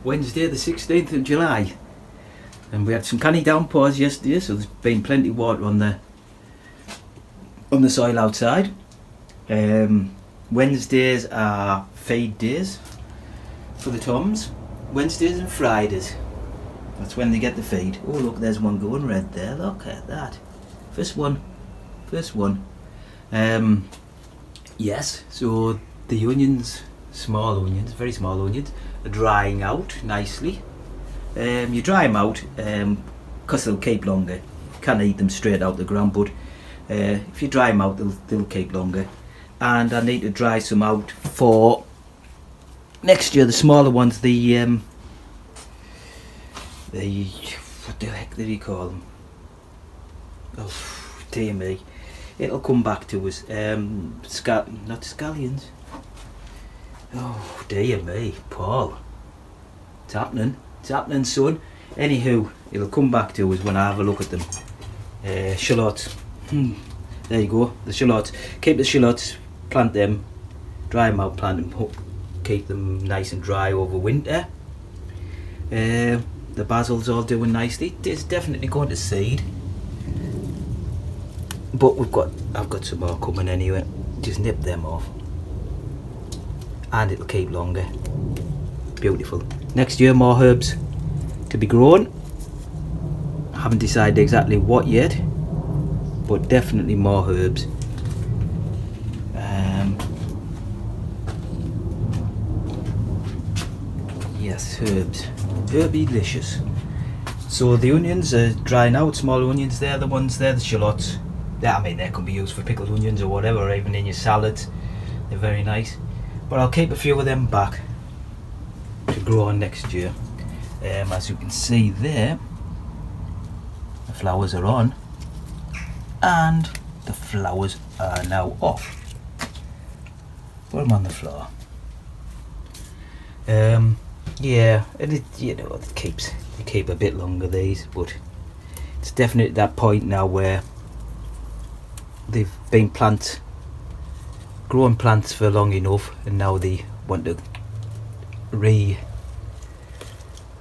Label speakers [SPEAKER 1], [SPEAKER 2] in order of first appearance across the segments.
[SPEAKER 1] Wednesday the 16th of July, and we had some canny downpours yesterday, so there's been plenty of water on the soil outside. Wednesdays are feed days for the toms. Wednesdays and Fridays, that's when they get the feed. Oh look, there's one going red there, look at that. First one. Yes, so the onions, small onions, very small onions, are drying out nicely. You dry them out because they'll keep longer. You can't eat them straight out the ground, but if you dry them out, they'll keep longer. And I need to dry some out for next year. The smaller ones, the what the heck did he call them? Oh dear me, it'll come back to us. Not scallions. Oh dear me, Paul. It's happening, son. Anywho, it'll come back to us when I have a look at them. Shallots. There you go, the shallots. Keep the shallots, plant them, dry them out, plant them, keep them nice and dry over winter. The basil's all doing nicely. It's definitely going to seed, but I've got some more coming anyway. Just nip them off, and it'll keep longer. Beautiful. Next year, more herbs to be grown. I haven't decided exactly what yet, but definitely more herbs. Yes, herbs. Herby-licious. So the onions are drying out, small onions, they're the ones, they're the shallots. I mean, they can be used for pickled onions or whatever, or even in your salads. They're very nice. But I'll keep a few of them back to grow on next year. As you can see there, the flowers are on, and the flowers are now off. Put them on the floor. Yeah, and it keep a bit longer, these, but it's definitely at that point now where they've been growing plants for long enough, and now they want to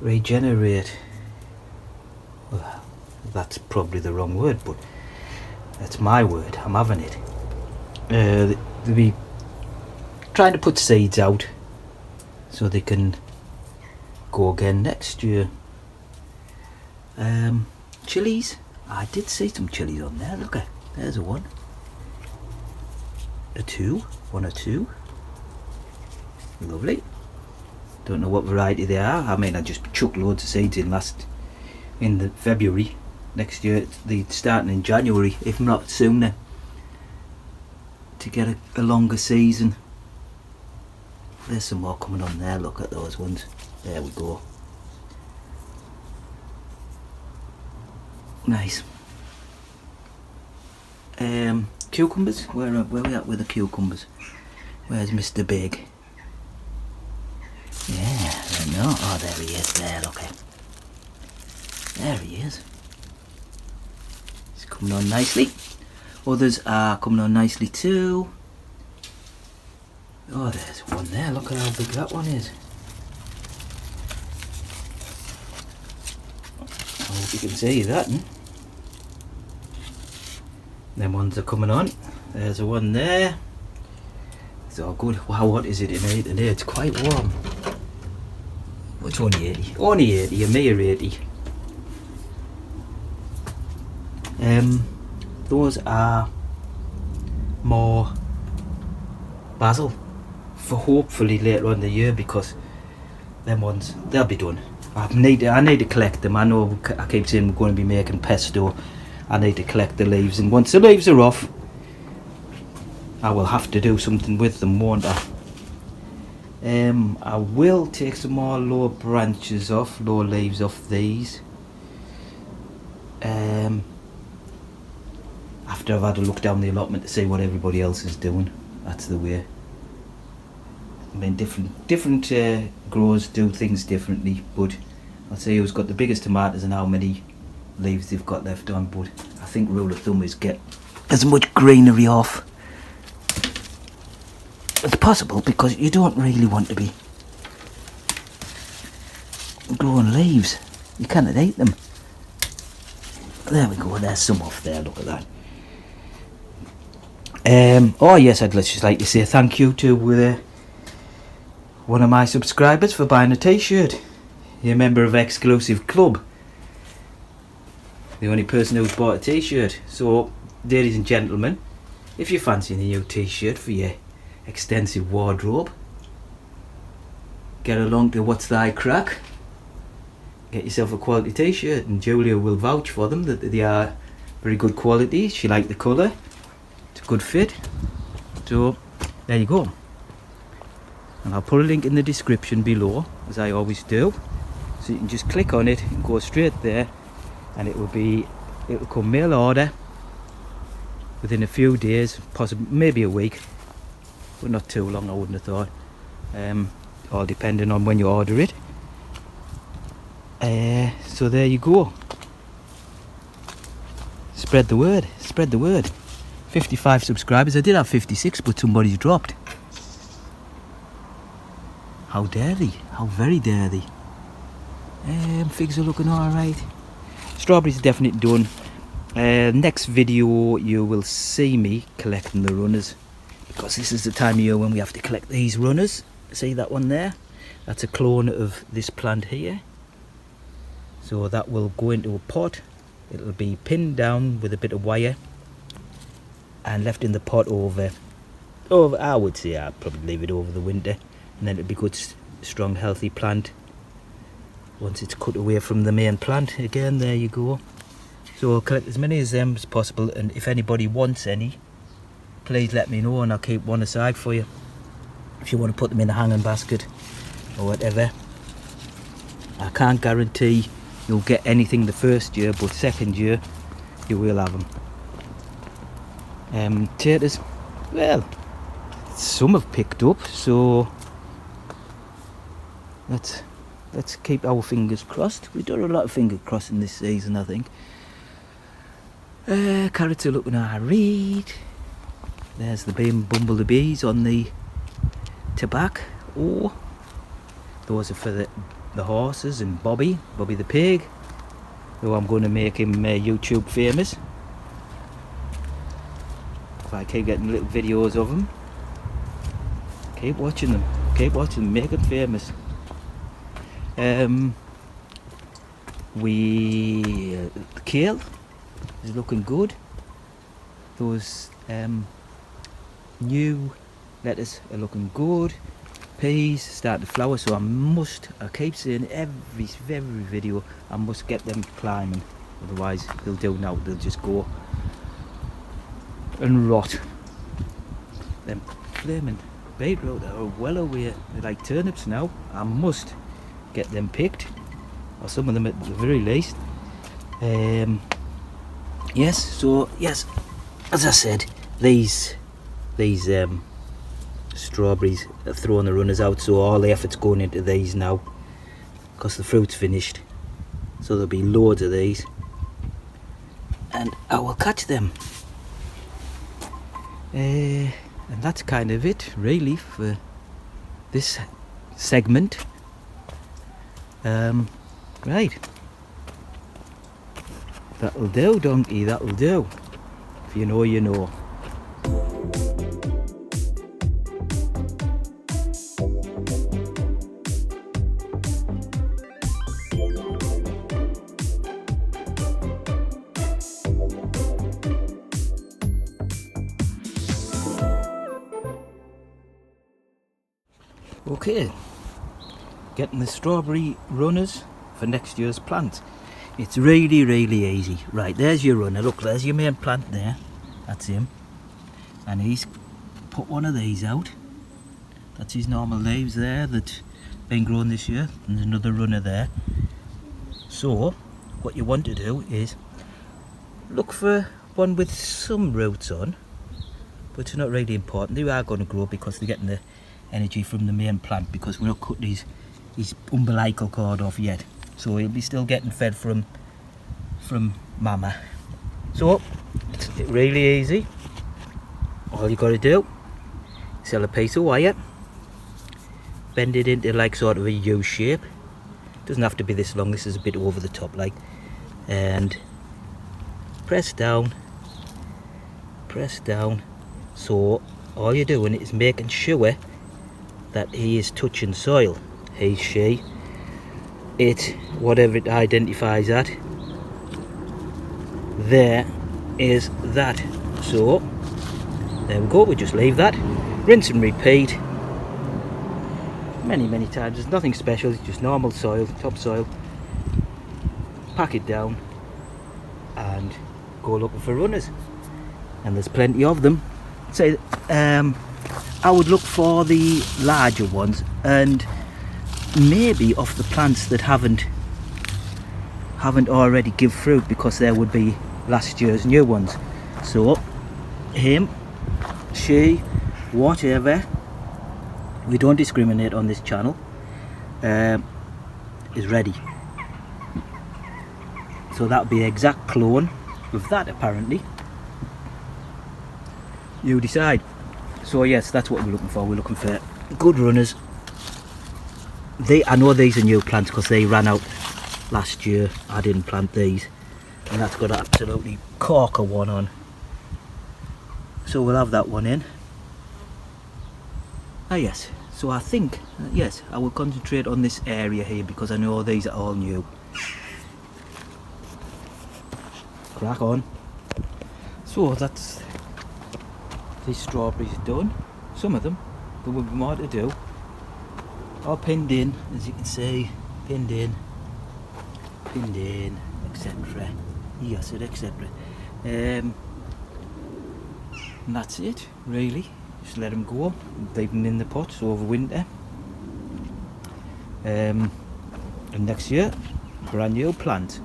[SPEAKER 1] regenerate. Well, that's probably the wrong word, but that's my word, I'm having it. They'll be trying to put seeds out so they can go again next year. Chilies, I did see some chilies on there. Look at, there's a one or two. Lovely. Don't know what variety they are. I mean, I just chucked loads of seeds in the February. Next year they're starting in January, if not sooner, to get a longer season. There's some more coming on there. Look at those ones. There we go. Nice. Cucumbers. Where are we at with the cucumbers? Where's Mr. Big? Yeah, I know. Oh, there he is. There, look at. There he is. He's coming on nicely. Others are coming on nicely too. Oh, there's one there. Look at how big that one is. I hope you can see that. Them ones are coming on. There's a one there. It's all good. Wow, what is it in here today? It's quite warm. Well, it's only 80. Only 80, a mere 80. Those are more basil for hopefully later on in the year, because them ones, they'll be done. I need to collect them. I know I keep saying we're going to be making pesto. I need to collect the leaves, and once the leaves are off, I will have to do something with them, won't I? I will take some more low leaves off these. After I've had a look down the allotment to see what everybody else is doing. That's the way. I mean, different growers do things differently, but I'll say who's got the biggest tomatoes and how many leaves they've got left on. But I think rule of thumb is get as much greenery off as possible, because you don't really want to be growing leaves. You cannot eat them. There we go, there's some off there, look at that. Oh yes, I'd just like to say thank you to one of my subscribers for buying a t-shirt. You're a member of Exclusive Club. The only person who's bought a t-shirt. So, ladies and gentlemen, if you're fancying a new t-shirt for your extensive wardrobe, get along to What's Thy Crack. Get yourself a quality t-shirt, and Julia will vouch for them that they are very good quality. She liked the colour. It's a good fit. So there you go. And I'll put a link in the description below, as I always do. So you can just click on it and go straight there, and it will come mail order within a few days, possibly maybe a week, but not too long, I wouldn't have thought. All depending on when you order it. So there you go. Spread the word, spread the word. 55 subscribers. I did have 56, but somebody's dropped. How dare they? How very dare they? Figs are looking alright. Strawberries are definitely done. Next video you will see me collecting the runners, because this is the time of year when we have to collect these runners. See that one there? That's a clone of this plant here. So that will go into a pot. It'll be pinned down with a bit of wire and left in the pot over I would say I'd probably leave it over the winter, and then it'll be good, strong, healthy plant once it's cut away from the main plant. Again, there you go. So I'll collect as many of them as possible, and if anybody wants any, please let me know and I'll keep one aside for you if you want to put them in a hanging basket or whatever. I can't guarantee you'll get anything the first year, but second year you will have them. Taters, well, some have picked up, so let's keep our fingers crossed. We've done a lot of finger crossing this season, I think. Carrots are looking alright. There's the bumblebees on the tobacco. Oh, those are for the horses and Bobby the pig, who I'm going to make him YouTube famous. If I keep getting little videos of him, keep watching them, make him famous. The kale is looking good. Those new lettuce are looking good. Peas starting to flower, so I keep saying every video, I must get them climbing, otherwise they'll do now, they'll just go and rot. Them flaming beetroot are well away, they're like turnips now. I must get them picked, or some of them at the very least. Yes, as I said, these strawberries are throwing the runners out, so all the effort's going into these now, because the fruit's finished. So there'll be loads of these, and I will catch them. And that's kind of it really for this segment. Right, that'll do, donkey, that'll do. If you know, you know. Okay, getting the strawberry runners for next year's plant. It's really easy. Right, there's your runner. Look, there's your main plant there. That's him. And he's put one of these out. That's his normal leaves there that's been grown this year. And there's another runner there. So, what you want to do is look for one with some roots on. But it's not really important. They are going to grow because they're getting the energy from the main plant, because we're not cutting his umbilical cord off yet. So he'll be still getting fed from mama. So it's really easy. All you got to do is sell a piece of wire, bend it into like sort of a U shape. Doesn't have to be this long, this is a bit over the top like. And press down. So all you're doing is making sure that he is touching soil. He, she, it, whatever it identifies at. There is that. So there we go, we just leave that. Rinse and repeat. Many times. There's nothing special, it's just normal soil, topsoil. Pack it down and go looking for runners, and there's plenty of them. So I would look for the larger ones, and maybe off the plants that haven't already give fruit, because there would be last year's new ones. So him, she, whatever, we don't discriminate on this channel, is ready. So that'll be an exact clone of that apparently. You decide. So yes, that's what we're looking for. We're looking for good runners. I know these are new plants because they ran out last year. I didn't plant these, and that's got absolutely corker one on. So we'll have that one in. Ah yes, so I think, yes, I will concentrate on this area here because I know these are all new. Crack on. So that's these strawberries done. Some of them, there will be more to do. All pinned in, as you can see, pinned in, etc. Yes, etc. And that's it, really. Just let them go, leave them in the pots over winter. And next year, brand new plant.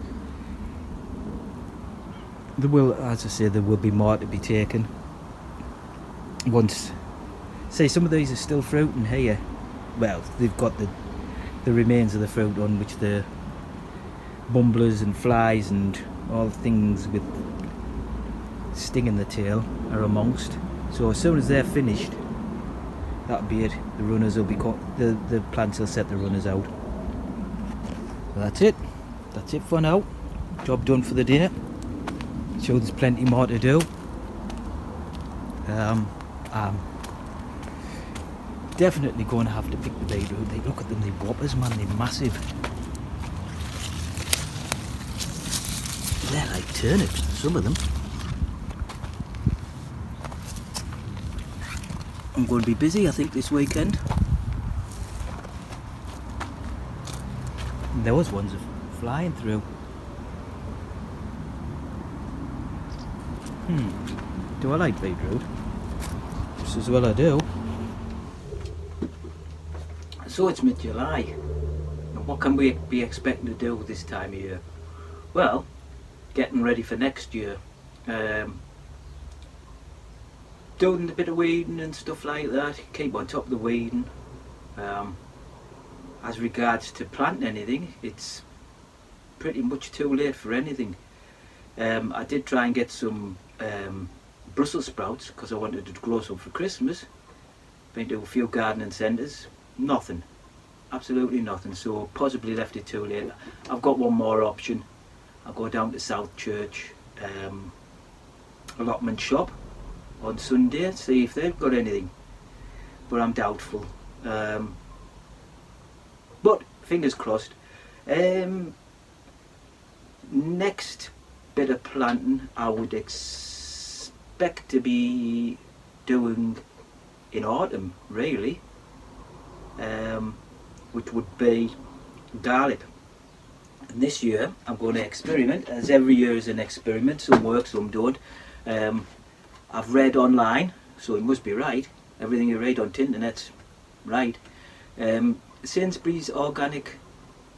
[SPEAKER 1] There will, as I say, there will be more to be taken. Once, say some of these are still fruiting here. Well, they've got the remains of the fruit on which the bumblers and flies and all things with sting in the tail are amongst. So as soon as they're finished, that'll be it. The runners will be the plants will set the runners out. So that's it. That's it for now. Job done for the day. Sure, there's plenty more to do. I'm definitely going to have to pick the beetroot. They look at them, they're whoppers, man. They're massive. They're like turnips, some of them. I'm going to be busy, I think, this weekend. And those ones are flying through. Do I like beetroot? Just as well I do. So it's mid-July. And what can we be expecting to do this time of year? Well, getting ready for next year. Doing a bit of weeding and stuff like that. Keep on top of the weeding. As regards to planting anything, it's pretty much too late for anything. I did try and get some Brussels sprouts because I wanted to grow some for Christmas. Been to a few gardening centres, nothing, absolutely nothing. So possibly left it too late. I've got one more option. I'll go down to South Church allotment shop on Sunday, see if they've got anything, but I'm doubtful. But fingers crossed. Next bit of planting I would expect to be doing in autumn, really, which would be garlic. And this year I'm going to experiment, as every year is an experiment. Some work, some don't. I've read online, so it must be right. Everything you read on the internet's right. Sainsbury's organic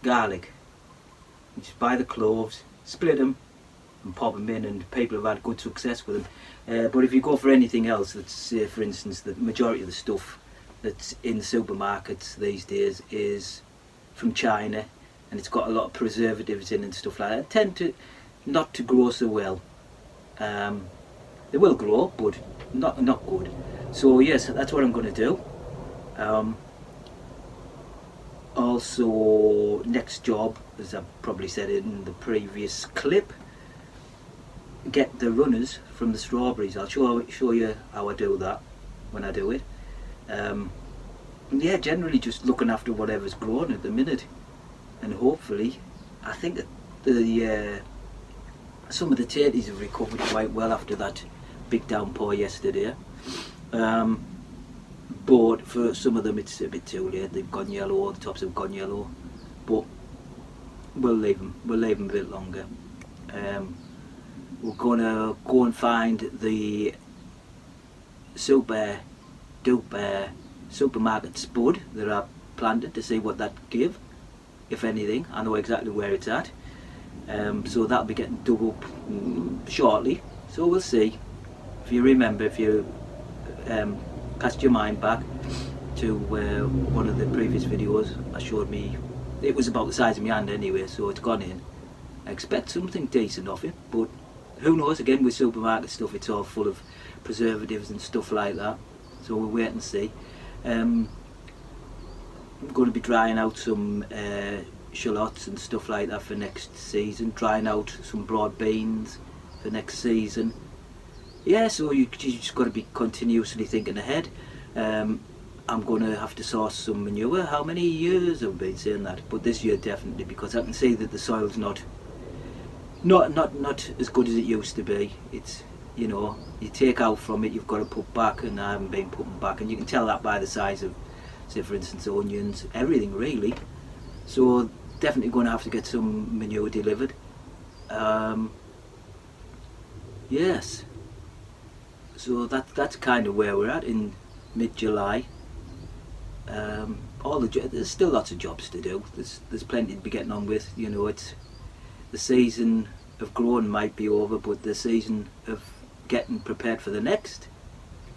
[SPEAKER 1] garlic. You just buy the cloves, split them and pop them in, and people have had good success with them. But if you go for anything else, let's say for instance the majority of the stuff that's in supermarkets these days is from China, and it's got a lot of preservatives in and stuff like that, tend to not to grow so well. They will grow, but not good. So yes, that's what I'm going to do. Also, next job, as I probably said in the previous clip, get the runners from the strawberries. I'll show you how I do that when I do it. Yeah, generally just looking after whatever's growing at the minute, and hopefully, I think that the some of the tatties have recovered quite well after that big downpour yesterday. But for some of them it's a bit too late. They've gone yellow, the tops have gone yellow. But we'll leave them a bit longer. We're gonna go and find the super duper supermarket spud that I planted to see what that give, if anything. I know exactly where it's at. So that'll be getting dug up shortly. So we'll see. If you remember, if you cast your mind back to one of the previous videos, I showed me it was about the size of my hand anyway, so it's gone in. I expect something decent off it, but who knows? Again, with supermarket stuff, it's all full of preservatives and stuff like that, so we'll wait and see. I'm going to be drying out some shallots and stuff like that for next season, drying out some broad beans for next season. Yeah, so you just got to be continuously thinking ahead. I'm going to have to source some manure. How many years have I been saying that? But this year definitely, because I can see that the soil's not as good as it used to be. It's, you know, you take out from it, you've got to put back, and I haven't been putting back, and you can tell that by the size of, say for instance, onions, everything really. So definitely going to have to get some manure delivered. Yes. So that's kind of where we're at in mid-July. There's still lots of jobs to do. There's plenty to be getting on with. You know, it's the season of growing might be over, but the season of getting prepared for the next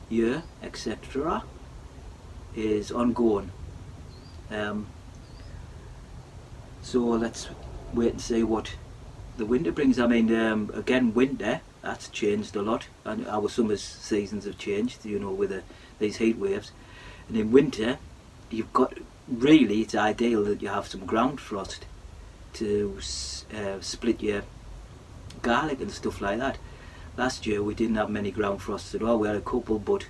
[SPEAKER 1] year, etc., is ongoing. So let's wait and see what the winter brings. I mean, again, winter, that's changed a lot, and our summer seasons have changed, you know, with these heat waves. And in winter, you've got, really, it's ideal that you have some ground frost to split your garlic and stuff like that. Last year we didn't have many ground frosts at all. We had a couple, but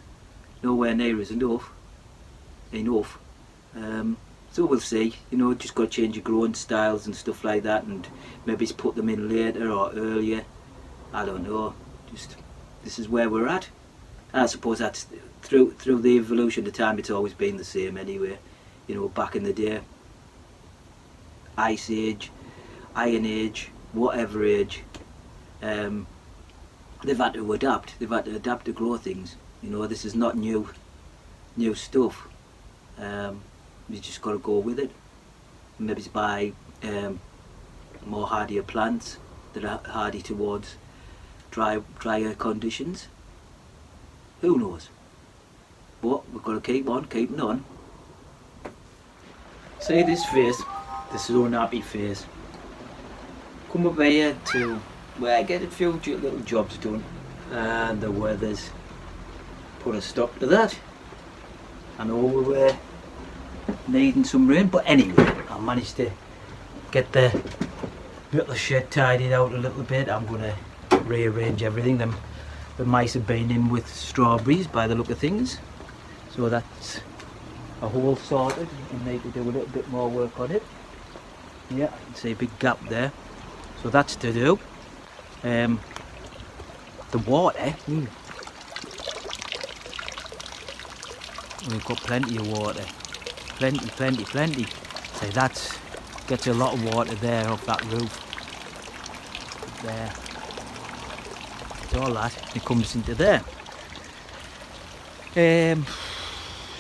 [SPEAKER 1] nowhere near as enough. So we'll see, you know, just got to change your growing styles and stuff like that, and maybe put them in later or earlier. I don't know, just this is where we're at. I suppose that's through the evolution of time, it's always been the same anyway. You know, back in the day, Ice Age, Iron Age, whatever age, they've had to adapt. They've had to adapt to grow things. You know, this is not new stuff. You just got to go with it. Maybe it's buy more hardier plants that are hardy towards drier conditions. Who knows? But we've got to keep on keeping on. See this face, this so nappy face. Come up here to get a few little jobs done, and the weather's put a stop to that. I know we were needing some rain, but anyway, I managed to get the little shed tidied out a little bit. I'm going to rearrange everything. The mice have been in with strawberries by the look of things, so that's a hole sorted. I need to do a little bit more work on it. Yeah, I can see a big gap there, so that's to do. The water, we've got plenty of water, plenty. So that gets a lot of water there off that roof there. It's all that, it comes into there.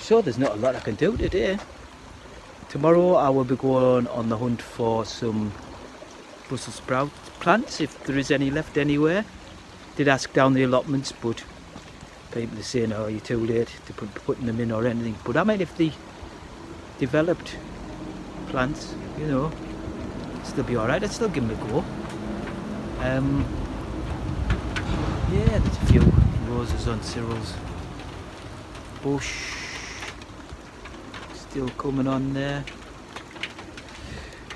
[SPEAKER 1] So there's not a lot I can do today. Tomorrow I will be going on the hunt for some Brussels sprout plants, if there is any left anywhere. Did ask down the allotments, but people are saying, oh, you're too late to putting them in or anything. But I mean, if they developed plants, you know, still be alright. I'd still give them a go. Yeah, there's a few roses on Cyril's bush still coming on there.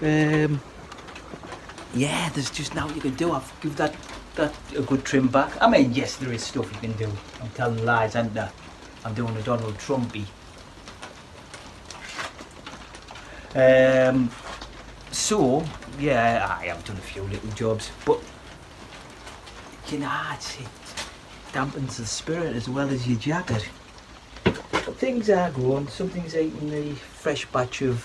[SPEAKER 1] Yeah, there's just now you can do. I've give that a good trim back. I mean, yes, there is stuff you can do. I'm telling lies, aren't I? I'm doing a Donald Trumpy. So yeah, I have done a few little jobs, but you know, it dampens the spirit as well as your jacket. But things are going. Something's eating the fresh batch of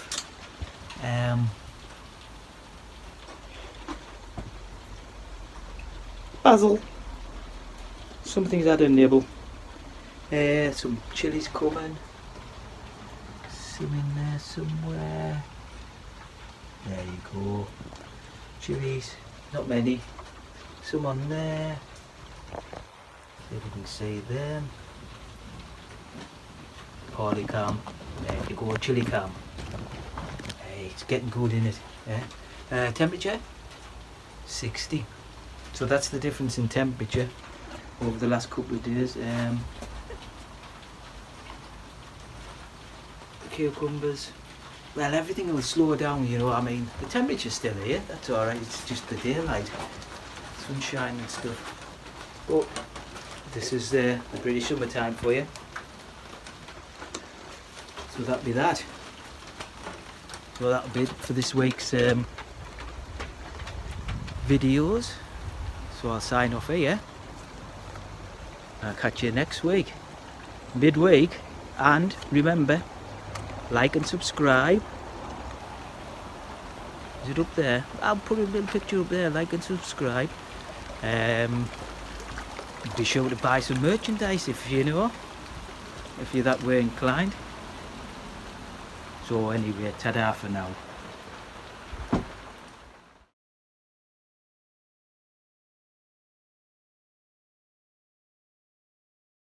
[SPEAKER 1] basil. Something's had a nibble. Some chilies coming. Some in there somewhere. There you go. Chilies, not many. Some on there. See if you can see them. Parley cam. There you go, chili cam. Hey, it's getting good in it. Yeah? Temperature 60. So that's the difference in temperature over the last couple of days. Cucumbers. Well, everything will slow down, you know. I mean, the temperature's still here. That's all right. It's just the daylight, sunshine and stuff. But this is the British summertime for you. So that'll be that. So that'll be it for this week's videos. So I'll sign off here. I'll catch you next week, midweek, and remember, like and subscribe. Is it up there? I'll put a little picture up there. Like and subscribe. Be sure to buy some merchandise if you're that way inclined. So anyway, ta-da for now.